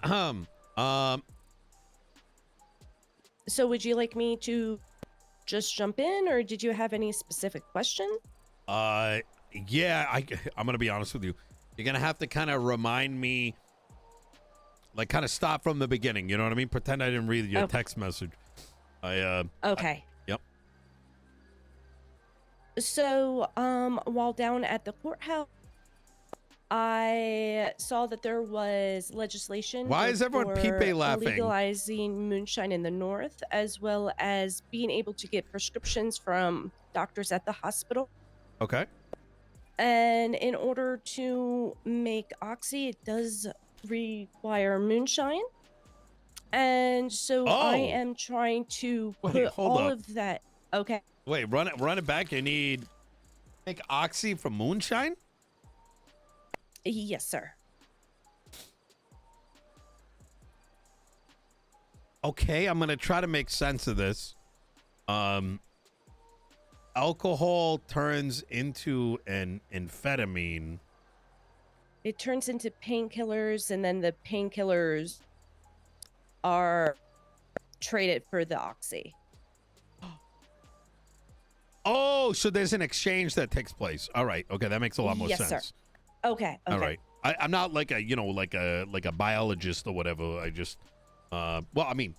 um, So would you like me to just jump in, or did you have any specific question? yeah, I'm gonna be honest with you. You're gonna have to kind of remind me, like, kind of start from the beginning. You know what I mean? Pretend I didn't read your text message. Okay. Yep. So, while down at the courthouse, I saw that there was legislation Why both is everyone for Pipe laughing? legalizing moonshine in the north, as well as being able to get prescriptions from doctors at the hospital. Okay. And in order to make oxy, it does require moonshine. And so I Oh, am trying to wait, put hold all up. of that. Okay. Wait, run it back. You need make oxy from moonshine? Yes, sir. Okay, I'm gonna try to make sense of this. Alcohol turns into an amphetamine. It turns into painkillers, and then the painkillers are traded for the oxy. Oh, so there's an exchange that takes place. All right. Okay, that makes a lot more Yes, sense. sir. Okay. All right. I'm not like a, like a biologist or whatever. I just well, I mean,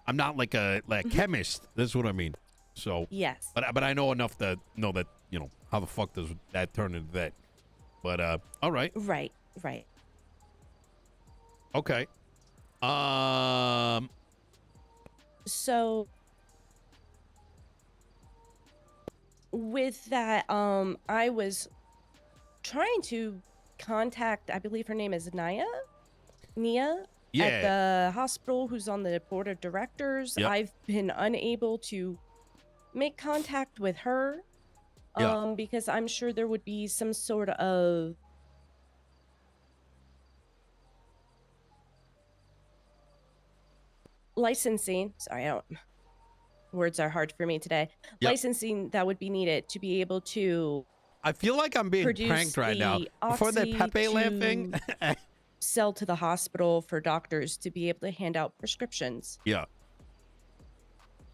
I'm not like a chemist. That's what I mean. So Yes. but I know enough to know that, how the fuck does that turn into that? But all right. Right. Okay. So with that, I was trying to contact, I believe her name is Nia, Yeah. at the hospital, who's on the board of directors. Yep. I've been unable to make contact with her, Yeah. because I'm sure there would be some sort of licensing. Sorry, words are hard for me today. Yep. Licensing that would be needed to be able to I feel like I'm being pranked right now. Before that Pepe laughing. sell to the hospital for doctors to be able to hand out prescriptions. Yeah.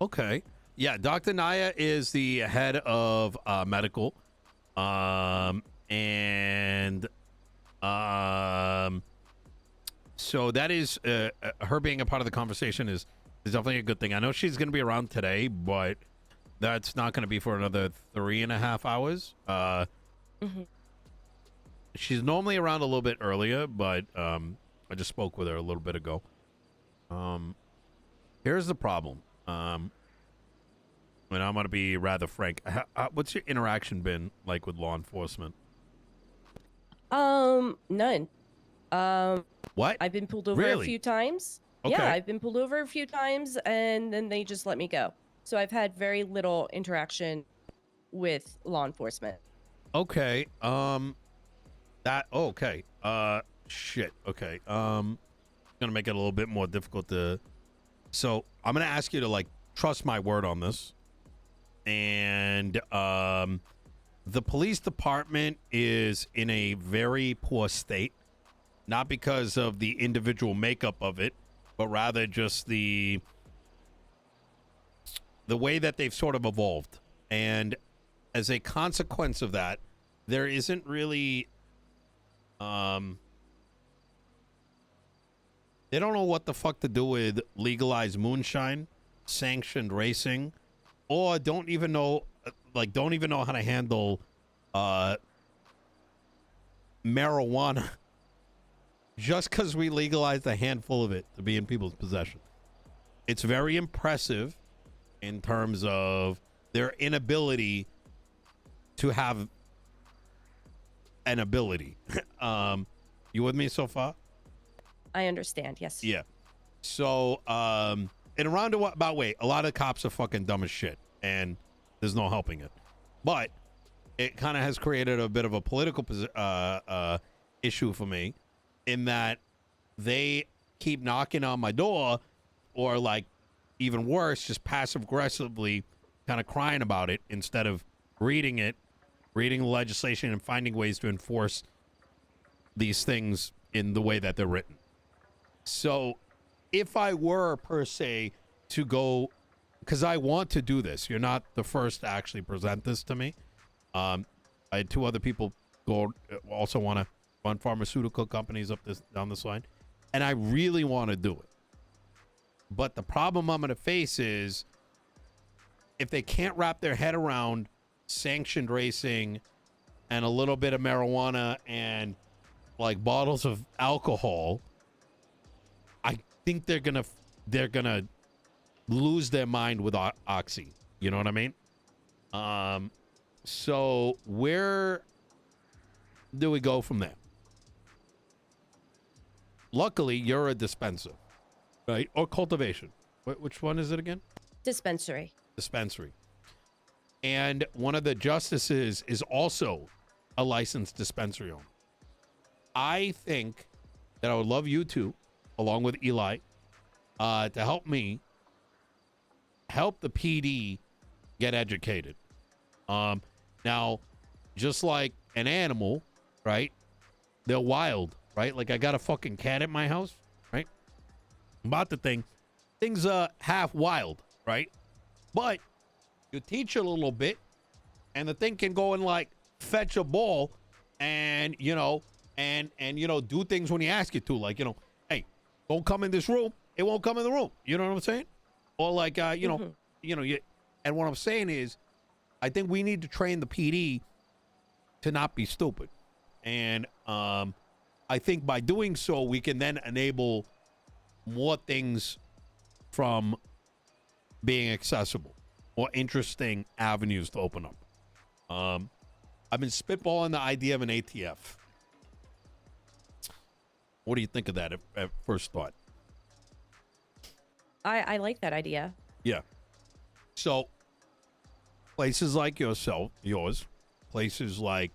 Okay. Yeah, Dr. Naya is the head of medical. And so that is her being a part of the conversation is definitely a good thing. I know she's going to be around today, but that's not going to be for another 3.5 hours. She's normally around a little bit earlier, but I just spoke with her a little bit ago. Here's the problem. And I'm going to be rather frank. What's your interaction been like with law enforcement? None. What? I've been pulled over a few times. Okay. Yeah, I've been pulled over a few times, and then they just let me go. So I've had very little interaction with law enforcement. Okay. Okay. Shit. Okay. Gonna make it a little bit more difficult to. So I'm gonna ask you to trust my word on this. And the police department is in a very poor state, not because of the individual makeup of it, but rather just the way that they've sort of evolved. And as a consequence of that, there isn't really they don't know what the fuck to do with legalized moonshine, sanctioned racing, or don't even know how to handle marijuana just because we legalized a handful of it to be in people's possession. It's very impressive in terms of their inability to have an ability. You with me so far? I understand, yes. Yeah. So, in a roundabout way, a lot of cops are fucking dumb as shit, and there's no helping it. But it kind of has created a bit of a political issue for me, in that they keep knocking on my door, or even worse, just passive aggressively kind of crying about it instead of reading the legislation and finding ways to enforce these things in the way that they're written. So if I were per se to go, because I want to do this, you're not the first to actually present this to me. I had 2 other people go also want to run pharmaceutical companies down this line, and I really want to do it. But the problem I'm going to face is if they can't wrap their head around sanctioned racing and a little bit of marijuana and like bottles of alcohol, I think they're gonna lose their mind with Oxy. You know what I mean? So where do we go from there? Luckily, you're a dispenser, right? Or cultivation. Which one is it again? Dispensary. Dispensary. And one of the justices is also a licensed dispensary owner. I think that I would love you two, along with Eli, to help me help the PD get educated. Now, just like an animal, right? They're wild, right? Like I got a fucking cat at my house, right? About the things are half wild, right? But you teach it a little bit, and the thing can go and like fetch a ball, and do things when you ask it to, like hey, don't come in this room. It won't come in the room. You know what I'm saying? Or like and what I'm saying is, I think we need to train the PD to not be stupid, and I think by doing so we can then enable more things from being accessible, more interesting avenues to open up. I've been spitballing the idea of an ATF. What do you think of that at first thought? I like that idea. Yeah. So places like yours, places like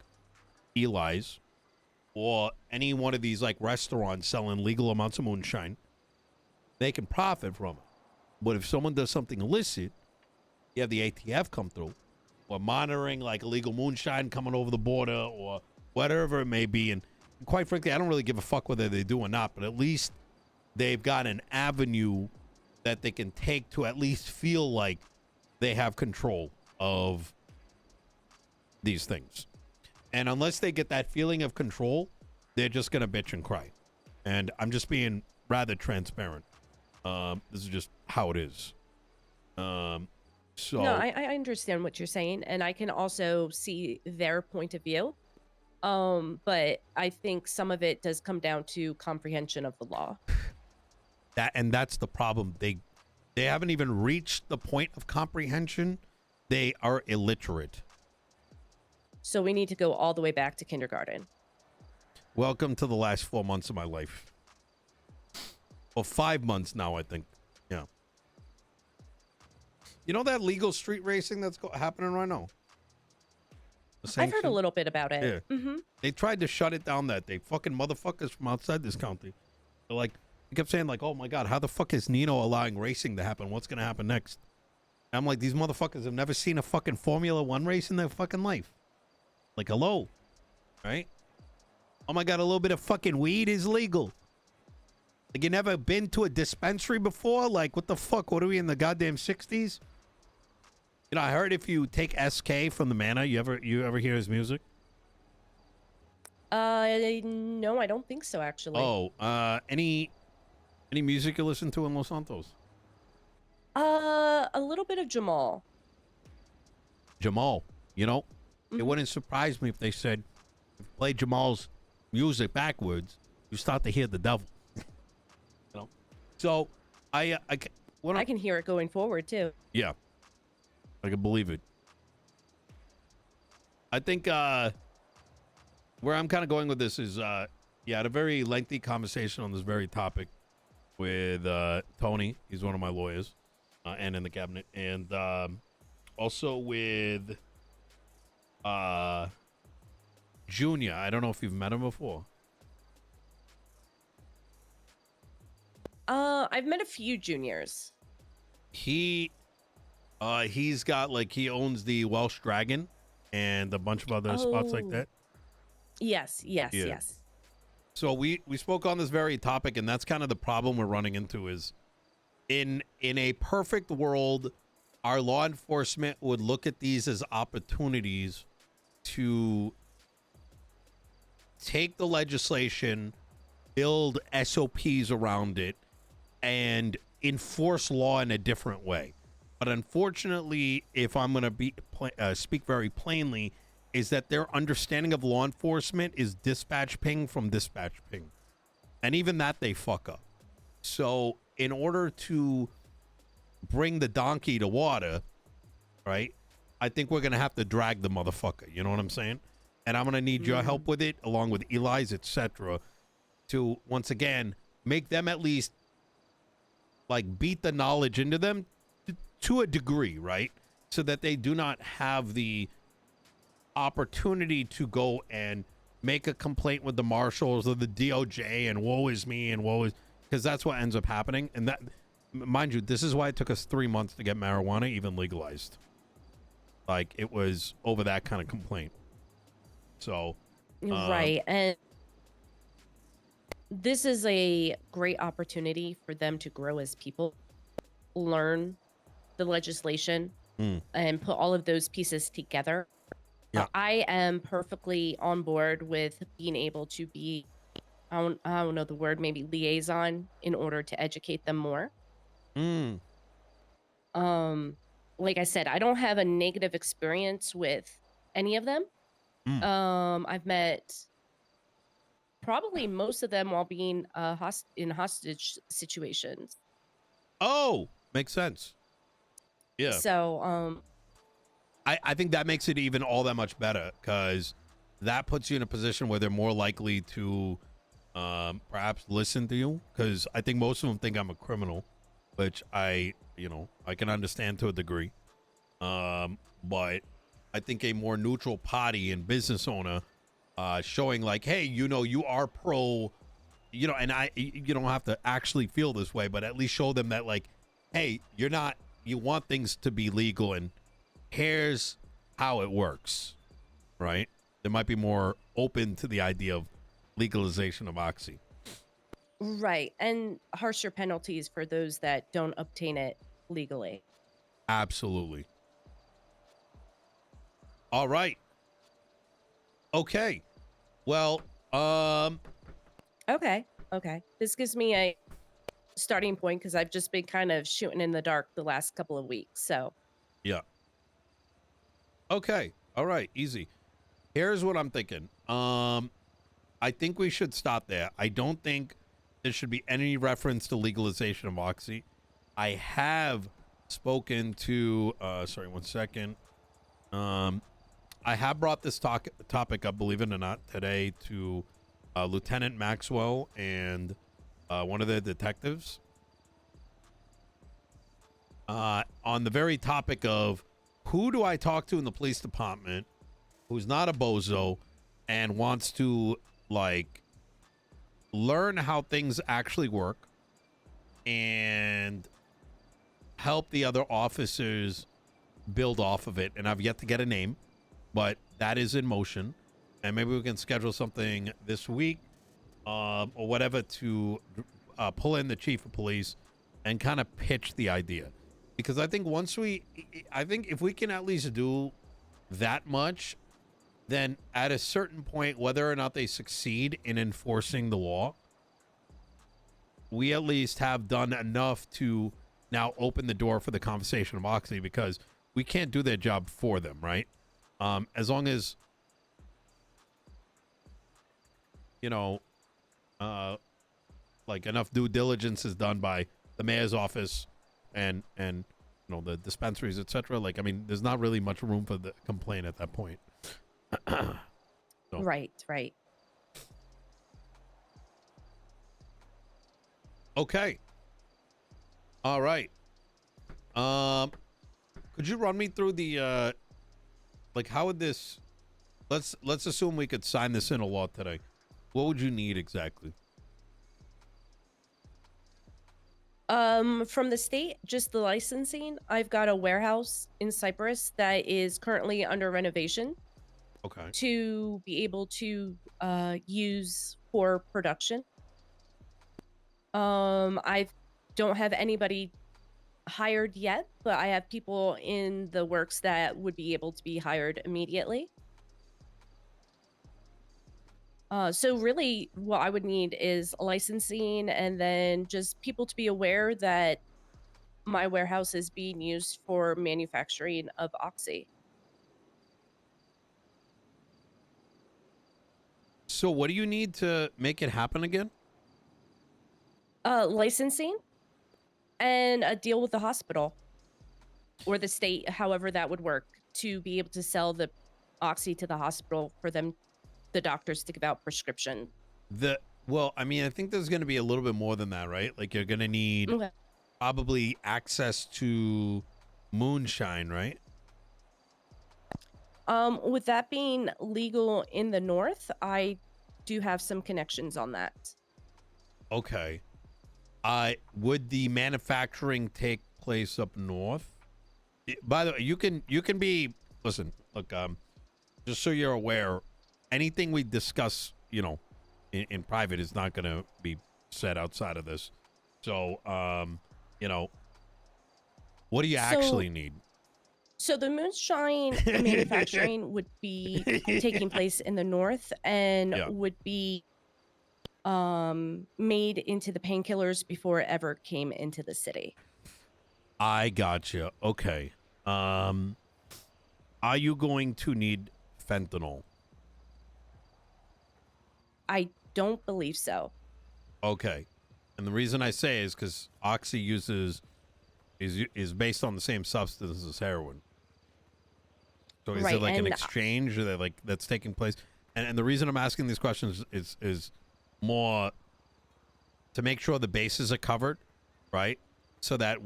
Eli's, or any one of these like restaurants selling legal amounts of moonshine, they can profit from it. But if someone does something illicit, you have the ATF come through, or monitoring like illegal moonshine coming over the border, or whatever it may be. And quite frankly, I don't really give a fuck whether they do or not, but at least they've got an avenue that they can take to at least feel like they have control of these things. And unless they get that feeling of control, they're just going to bitch and cry. And I'm just being rather transparent. This is just how it is. So No, I understand what you're saying, and I can also see their point of view. But I think some of it does come down to comprehension of the law. That's the problem. They haven't even reached the point of comprehension. They are illiterate. So we need to go all the way back to kindergarten. Welcome to the last 4 months of my life. Well, 5 months now, I think. Yeah. You know that legal street racing that's happening right now? I've heard a little bit about it. Yeah. Mm-hmm. They tried to shut it down that day. Fucking motherfuckers from outside this county. They're like, they kept saying like, oh my God, how the fuck is Nino allowing racing to happen? What's going to happen next? And I'm like, these motherfuckers have never seen a fucking Formula One race in their fucking life. Like, hello. Right? Oh my God, a little bit of fucking weed is legal. Like, you never been to a dispensary before? Like, what the fuck? What are we in the goddamn 60s? You know, I heard if you take SK from the Mana, you ever hear his music? No, I don't think so, actually. Oh, any music you listen to in Los Santos? A little bit of Jamal. Jamal, it wouldn't surprise me if they said, if you play Jamal's music backwards, you start to hear the devil. So I can hear it going forward too. Yeah, I can believe it. I think where I'm kind of going with this is I had a very lengthy conversation on this very topic with Tony. He's one of my lawyers and in the cabinet, and also with Junior. I don't know if you've met him before. I've met a few juniors. He's got he owns the Welsh Dragon and a bunch of other spots like that. Yes. So we spoke on this very topic, and that's kind of the problem we're running into. Is in a perfect world, our law enforcement would look at these as opportunities to take the legislation, build SOPs around it, and enforce law in a different way. But unfortunately, if I'm going to speak very plainly, is that their understanding of law enforcement is dispatch ping from dispatch ping, and even that they fuck up. So in order to bring the donkey to water, right, I think we're going to have to drag the motherfucker. You know what I'm saying? And I'm going to need your help with it, along with Eli's, etc., to once again make them at least like beat the knowledge into them to a degree, right? So that they do not have the opportunity to go and make a complaint with the marshals or the DOJ and woe is me and woe is, because that's what ends up happening. And that, mind you, this is why it took us 3 months to get marijuana even legalized. Like, it was over that kind of complaint. So Right. And this is a great opportunity for them to grow as people, learn the legislation, and put all of those pieces together. Yeah. I am perfectly on board with being able to be, I don't know the word, maybe liaison, in order to educate them more. Like I said, I don't have a negative experience with any of them. I've met probably most of them while being in hostage situations. Oh, makes sense. Yeah. So, I think that makes it even all that much better, because that puts you in a position where they're more likely to perhaps listen to you, because I think most of them think I'm a criminal, which I can understand to a degree. But I think a more neutral party and business owner showing like, hey, you are pro, and you don't have to actually feel this way, but at least show them that, like, hey, you want things to be legal, and here's how it works, right? They might be more open to the idea of legalization of oxy. right. And harsher penalties for those that don't obtain it legally. Absolutely. All right. Okay. Well, Okay. Okay. This gives me a starting point because I've just been kind of shooting in the dark the last couple of weeks. So, yeah. Okay. All right. Easy. Here's what I'm thinking. I think we should stop there. I don't think there should be any reference to legalization of oxy. I have spoken to sorry, 1 second. I have brought this topic up, believe it or not, today to Lieutenant Maxwell and one of the detectives on the very topic of who do I talk to in the police department who's not a bozo and wants to, like, learn how things actually work and help the other officers build off of it. And I've yet to get a name, but that is in motion. And maybe we can schedule something this week or whatever to pull in the chief of police and kind of pitch the idea. Because I think if we can at least do that much, then at a certain point, whether or not they succeed in enforcing the law, we at least have done enough to now open the door for the conversation of oxy, because we can't do their job for them, right? As long as, like, enough due diligence is done by the mayor's office and the dispensaries, etc. Like, I mean, there's not really much room for the complaint at that point. So. right. Okay. All right. Could you run me through the like, how would this, let's assume we could sign this into law today. What would you need exactly? From the state, just the licensing. I've got a warehouse in Cyprus that is currently under renovation. Okay. to be able to use for production. I don't have anybody hired yet, but I have people in the works that would be able to be hired immediately. So really what I would need is licensing and then just people to be aware that my warehouse is being used for manufacturing of Oxy. So what do you need to make it happen again? Licensing and a deal with the hospital or the state, however that would work, to be able to sell the Oxy to the hospital for them, the doctors to give out prescription. The well, I mean, I think there's going to be a little bit more than that, right? Like you're going to need Okay. probably access to moonshine, right? With that being legal in the north, I do have some connections on that. Okay. Would the manufacturing take place up north? By the way, you can be listen, look, just so you're aware, anything we discuss, in private is not gonna be said outside of this. So, you know, what do you So, actually need? so the moonshine manufacturing would be taking place in the north and Yeah, would be made into the painkillers before it ever came into the city. I gotcha. Okay. Um, are you going to need fentanyl? I don't believe so. Okay. And the reason I say is because Oxy is based on the same substance as heroin. So is it Right. like an And exchange that that's taking place? And the reason I'm asking these questions is more to make sure the bases are covered, right? So that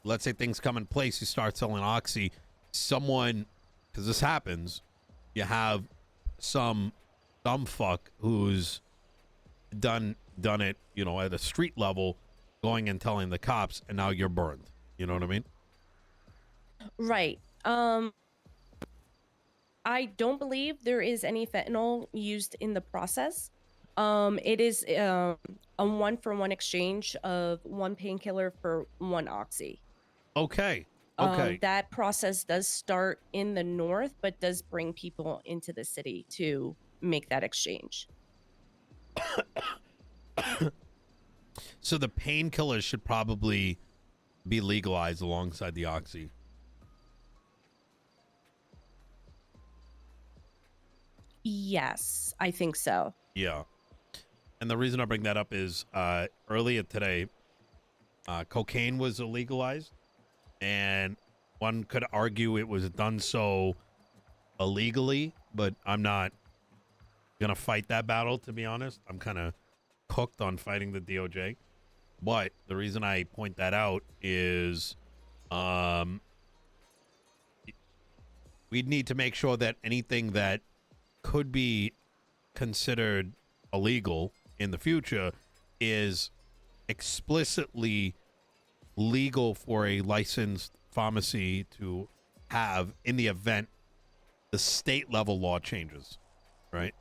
let's say things come in place, you start selling Oxy, someone, because this happens, you have some dumb fuck who's done it, at a street level, going and telling the cops, and now you're burned. You know what I mean? right. I don't believe there is any fentanyl used in the process. It is a one for one exchange of one painkiller for one Oxy. Okay. Okay. That process does start in the north, but does bring people into the city to make that exchange. So the painkillers should probably be legalized alongside the Oxy. Yes, I think so. Yeah. And the reason I bring that up is earlier today, cocaine was illegalized, and one could argue it was done so illegally, but I'm not gonna fight that battle, to be honest. I'm kind of cooked on fighting the DOJ. But the reason I point that out is um we'd need to make sure that anything that could be considered illegal in the future is explicitly legal for a licensed pharmacy to have in the event the state level law changes, right?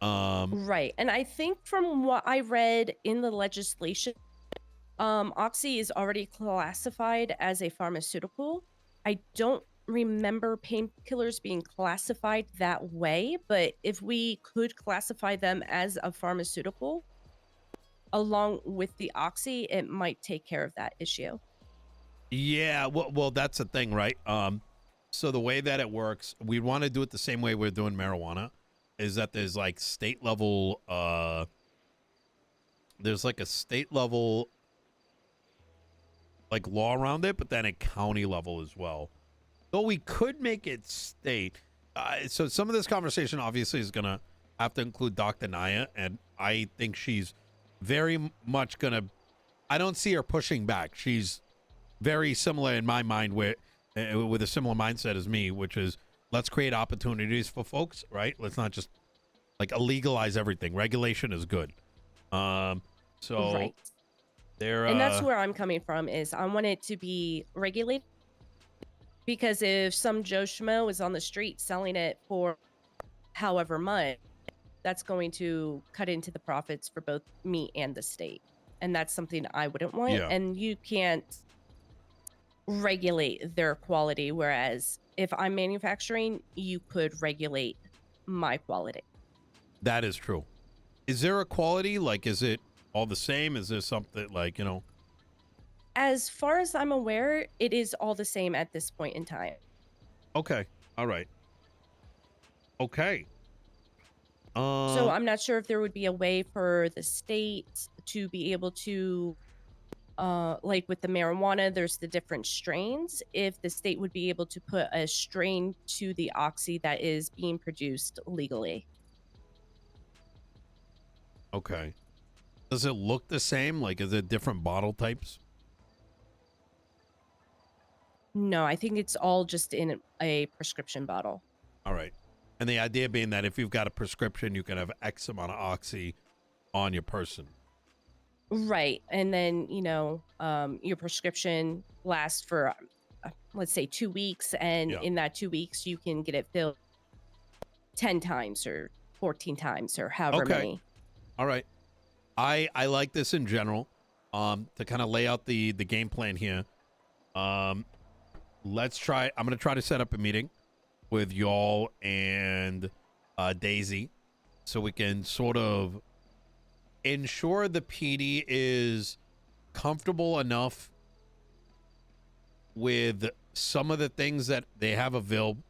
Right. And I think from what I read in the legislation, Oxy is already classified as a pharmaceutical. I don't remember painkillers being classified that way, but if we could classify them as a pharmaceutical along with the Oxy, it might take care of that issue. Yeah, well, that's the thing, right? So the way that it works, we want to do it the same way we're doing marijuana, is that there's like state level, there's like a state level like law around it, but then a county level as well. Though we could make it state. So some of this conversation obviously is gonna have to include Dr. Naya, and I think she's very much gonna. I don't see her pushing back. She's very similar in my mind, with a similar mindset as me, which is let's create opportunities for folks, right? Let's not just like illegalize everything. Regulation is good. So Right. they're And that's where I'm coming from is I want it to be regulated because if some Joe Schmo is on the street selling it for however much, that's going to cut into the profits for both me and the state. And that's something I wouldn't want. Yeah. And you can't regulate their quality. Whereas if I'm manufacturing, you could regulate my quality. That is true. Is there a quality? Like, is it all the same? Is there something like, As far as I'm aware, it is all the same at this point in time. Okay. All right. Okay. So I'm not sure if there would be a way for the state to be able to, like with the marijuana, there's the different strains. If the state would be able to put a strain to the oxy that is being produced legally. Okay. Does it look the same? Like, is it different bottle types? No, I think it's all just in a prescription bottle. All right. And the idea being that if you've got a prescription, you can have X amount of oxy on your person. Right. And then, your prescription lasts for, let's say, 2 weeks. And Yeah. in that 2 weeks, you can get it filled 10 times or 14 times or however Okay. many. All right. I like this in general. To kind of lay out the game plan here. Let's try. I'm going to try to set up a meeting with y'all and Daisy so we can sort of ensure the PD is comfortable enough with some of the things that they have available,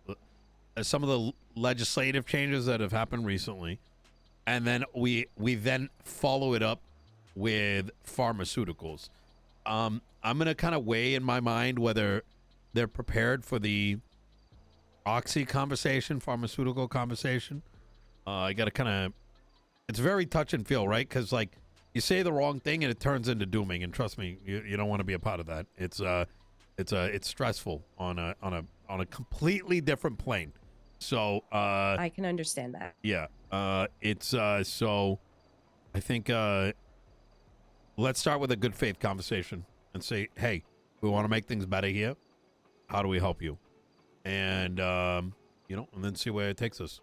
some of the legislative changes that have happened recently, and then we then follow it up with pharmaceuticals. I'm gonna kind of weigh in my mind whether they're prepared for the oxy conversation, pharmaceutical conversation. I gotta kind of, it's very touch and feel, right? Because like you say the wrong thing and it turns into dooming, and trust me, you don't want to be a part of that. It's stressful on a completely different plane. So I can understand that. yeah, so I think let's start with a good faith conversation and say, hey, we want to make things better here. How do we help you? And and then see where it takes us.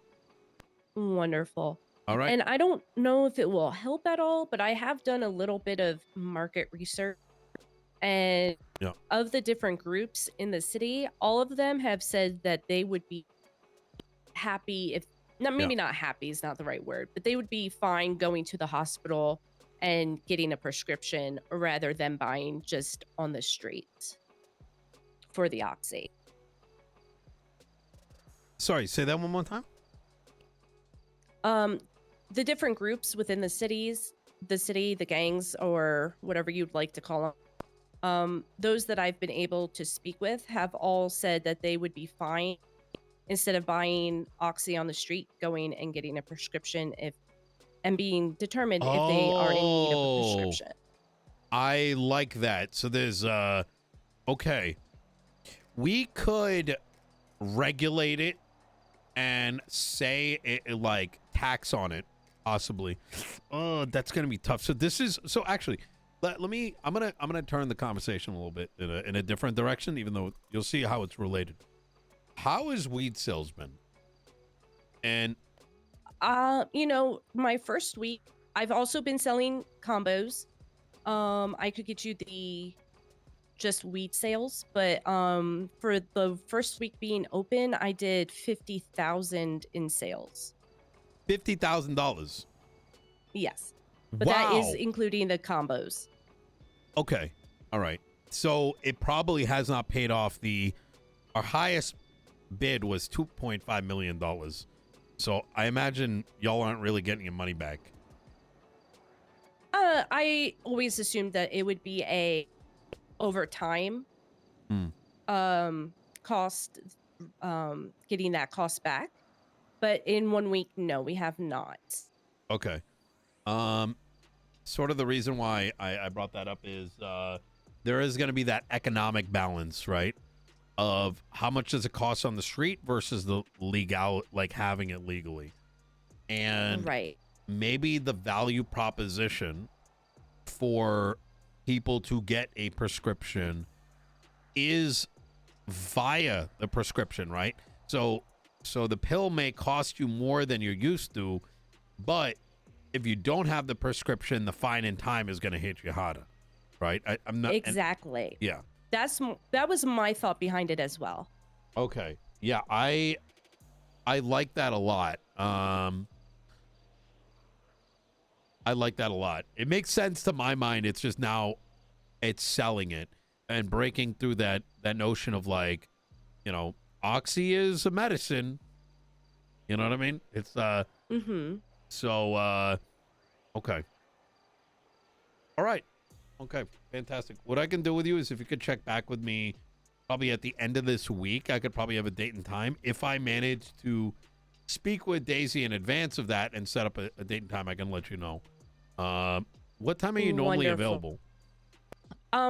Wonderful. All right. And I don't know if it will help at all, but I have done a little bit of market research. And Yeah. of the different groups in the city, all of them have said that they would be happy if, maybe not happy is not the right word, but they would be fine going to the hospital and getting a prescription rather than buying just on the street for the oxy. Sorry, say that one more time. The different groups within the city, the gangs, or whatever you'd like to call them, those that I've been able to speak with have all said that they would be fine instead of buying oxy on the street, going and getting a prescription and being determined if they are in need of a prescription. I like that. So there's okay. We could regulate it and say it like tax on it, possibly. Oh, that's gonna be tough. So this is actually let me I'm gonna turn the conversation a little bit in a different direction, even though you'll see how it's related. How is weed salesman? And my first week, I've also been selling combos. I could get you the just weed sales, but for the first week being open, I did 50,000 in sales. $50,000. Yes, but wow. that is including the combos. Okay, all right. So it probably has not paid off. Our highest bid was $2.5 million. So I imagine y'all aren't really getting your money back. I always assumed that it would be a over time cost, getting that cost back. But in 1 week, no, we have not. Okay. Sort of the reason why I brought that up is there is going to be that economic balance, right? Of how much does it cost on the street versus the legal, like having it legally. And right. Maybe the value proposition for people to get a prescription is via the prescription, right? So So the pill may cost you more than you're used to, but if you don't have the prescription, the fine in time is going to hit you harder, right? I'm not Exactly. yeah. That was my thought behind it as well. Okay. Yeah, I like that a lot. I like that a lot. It makes sense to my mind. It's just now it's selling it and breaking through that notion of like, you know, oxy is a medicine. You know what I mean? It's so okay. All right. Okay, fantastic. What I can do with you is if you could check back with me probably at the end of this week, I could probably have a date and time. If I manage to speak with Daisy in advance of that and set up a date and time, I can let you know. What time are you normally available?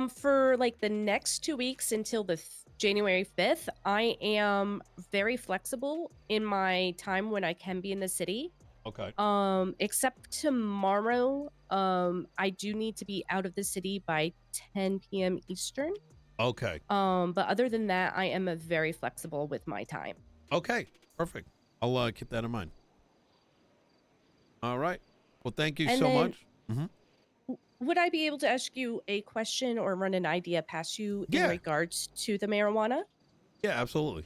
For like the next 2 weeks until the January 5th, I am very flexible in my time when I can be in the city. Okay. Except tomorrow, I do need to be out of the city by 10 p.m. Eastern. Okay. But other than that, I am very flexible with my time. Okay. Perfect. I'll keep that in mind. All right. Well, thank you so much. Would I be able to ask you a question or run an idea past you in regards to the marijuana? Yeah, absolutely.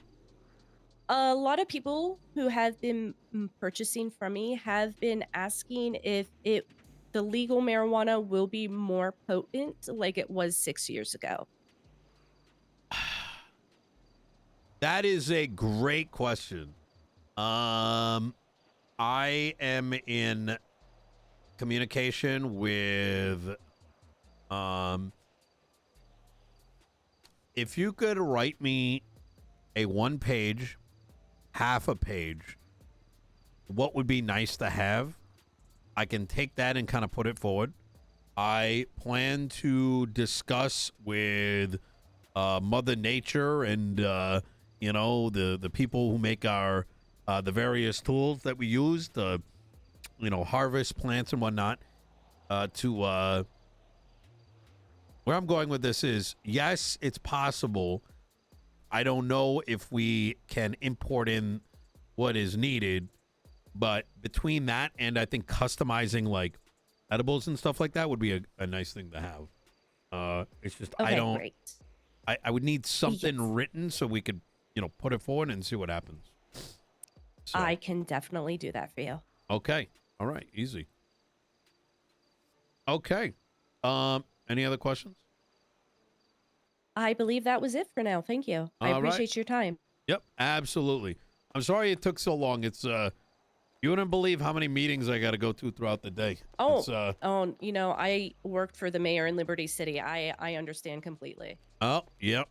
A lot of people who have been purchasing from me have been asking if the legal marijuana will be more potent like it was 6 years ago. That is a great question. I am in communication with if you could write me a 1-page, half a page, what would be nice to have, I can take that and kind of put it forward. I plan to discuss with Mother Nature and you know, the people who make our the various tools that we use to, you know, harvest plants and whatnot. Where I'm going with this is, yes, it's possible. I don't know if we can import in what is needed, but between that and I think customizing like edibles and stuff like that would be a nice thing to have. It's just Okay, I don't. great. I would need something written so we could, you know, put it forward and see what happens. So, I can definitely do that for you. okay. All right. Easy. Okay. Any other questions? I believe that was it for now. Thank you. I appreciate your time. Yep, absolutely. I'm sorry it took so long. It's you wouldn't believe how many meetings I got to go to throughout the day. Oh, you know, I worked for the mayor in Liberty City. I understand completely. Oh, yep.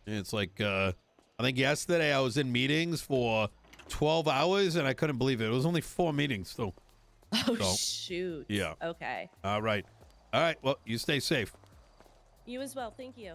It's like I think yesterday I was in meetings for 12 hours and I couldn't believe it. It was only 4 meetings still. Oh, shoot. Yeah. Okay. All right. All right. Well, you stay safe. You as well. Thank you.